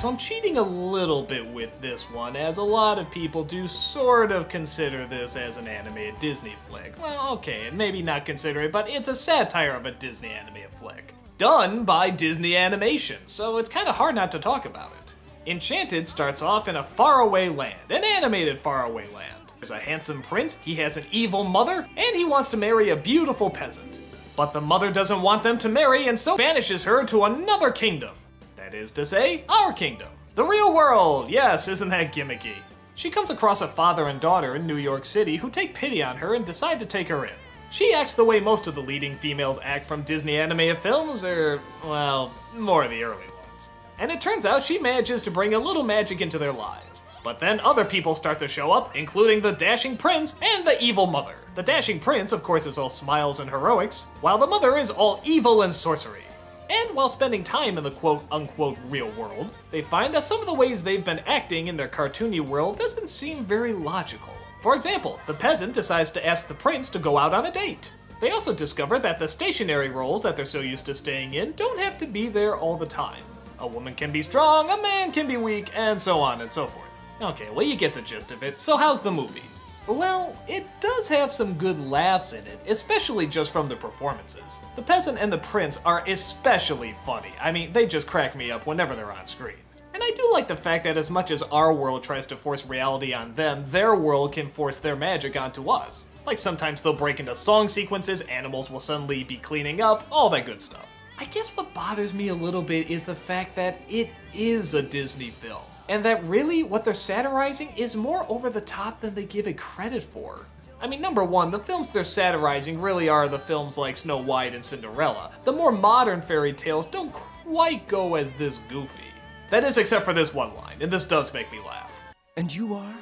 so I'm cheating a little bit with this one, as a lot of people do sort of consider this as an animated Disney flick. Well, okay, maybe not consider it, but it's a satire of a Disney animated flick. Done by Disney Animation, so it's kind of hard not to talk about it. Enchanted starts off in a faraway land, an animated faraway land. There's a handsome prince, he has an evil mother, and he wants to marry a beautiful peasant. But the mother doesn't want them to marry and so banishes her to another kingdom. That is to say, our kingdom. The real world! Yes, isn't that gimmicky? She comes across a father and daughter in New York City who take pity on her and decide to take her in. She acts the way most of the leading females act from Disney animated films, or, well, more of the early ones. And it turns out she manages to bring a little magic into their lives. But then other people start to show up, including the dashing prince and the evil mother. The dashing prince, of course, is all smiles and heroics, while the mother is all evil and sorcery. And while spending time in the quote-unquote real world, they find that some of the ways they've been acting in their cartoony world doesn't seem very logical. For example, the peasant decides to ask the prince to go out on a date. They also discover that the stationary roles that they're so used to staying in don't have to be there all the time. A woman can be strong, a man can be weak, and so on and so forth. Okay, well you get the gist of it, so how's the movie? Well, it does have some good laughs in it, especially just from the performances. The peasant and the prince are especially funny. I mean, they just crack me up whenever they're on screen. And I do like the fact that as much as our world tries to force reality on them, their world can force their magic onto us. Like sometimes they'll break into song sequences, animals will suddenly be cleaning up, all that good stuff. I guess what bothers me a little bit is the fact that it is a Disney film. And that really, what they're satirizing is more over the top than they give it credit for. I mean, number one, the films they're satirizing really are the films like Snow White and Cinderella. The more modern fairy tales don't quite go as this goofy. That is except for this one line, and this does make me laugh. And you are?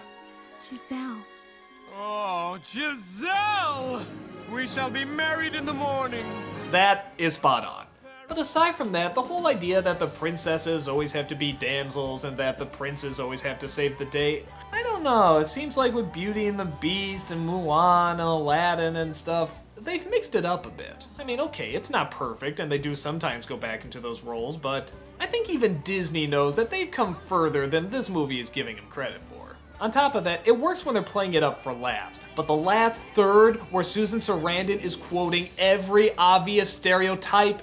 Giselle. Oh, Giselle! We shall be married in the morning. That is spot on. But aside from that, the whole idea that the princesses always have to be damsels and that the princes always have to save the day, I don't know, it seems like with Beauty and the Beast and Mulan and Aladdin and stuff, they've mixed it up a bit. I mean, okay, it's not perfect and they do sometimes go back into those roles, but I think even Disney knows that they've come further than this movie is giving them credit for. On top of that, it works when they're playing it up for laughs, but the last third where Susan Sarandon is quoting every obvious stereotype,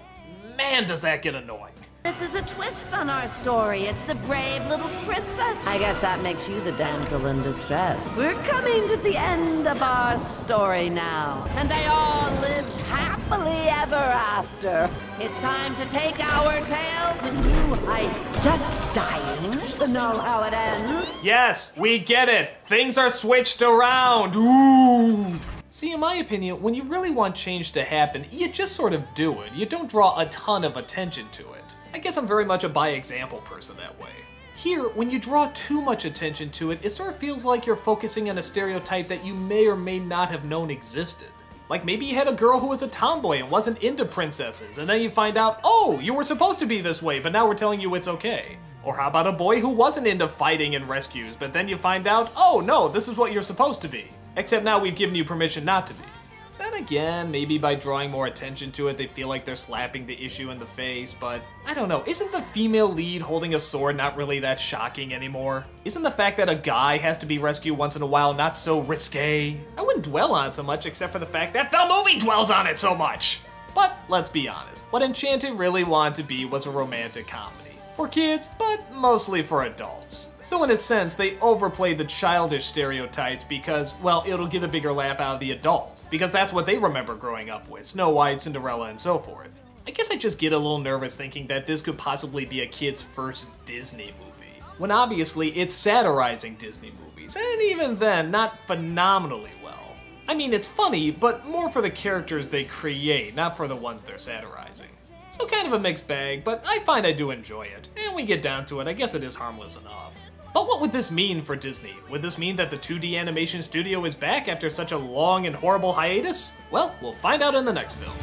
man, does that get annoying. This is a twist on our story. It's the brave little princess. I guess that makes you the damsel in distress. We're coming to the end of our story now. And they all lived happily ever after. It's time to take our tale to new heights. Just dying to know how it ends. Yes, we get it. Things are switched around. Ooh. See, in my opinion, when you really want change to happen, you just sort of do it. You don't draw a ton of attention to it. I guess I'm very much a by-example person that way. Here, when you draw too much attention to it, it sort of feels like you're focusing on a stereotype that you may or may not have known existed. Like maybe you had a girl who was a tomboy and wasn't into princesses, and then you find out, oh, you were supposed to be this way, but now we're telling you it's okay. Or how about a boy who wasn't into fighting and rescues, but then you find out, oh no, this is what you're supposed to be. Except now we've given you permission not to be. Then again, maybe by drawing more attention to it, they feel like they're slapping the issue in the face, but I don't know, isn't the female lead holding a sword not really that shocking anymore? Isn't the fact that a guy has to be rescued once in a while not so risque? I wouldn't dwell on it so much except for the fact that the movie dwells on it so much! But let's be honest, what Enchanted really wanted to be was a romantic comedy. For kids, but mostly for adults. So in a sense, they overplayed the childish stereotypes because, well, it'll get a bigger laugh out of the adults, because that's what they remember growing up with, Snow White, Cinderella, and so forth. I guess I just get a little nervous thinking that this could possibly be a kid's first Disney movie, when obviously it's satirizing Disney movies, and even then, not phenomenally well. I mean, it's funny, but more for the characters they create, not for the ones they're satirizing. So kind of a mixed bag, but I find I do enjoy it. And we get down to it, I guess it is harmless enough. But what would this mean for Disney? Would this mean that the 2D animation studio is back after such a long and horrible hiatus? Well, we'll find out in the next film.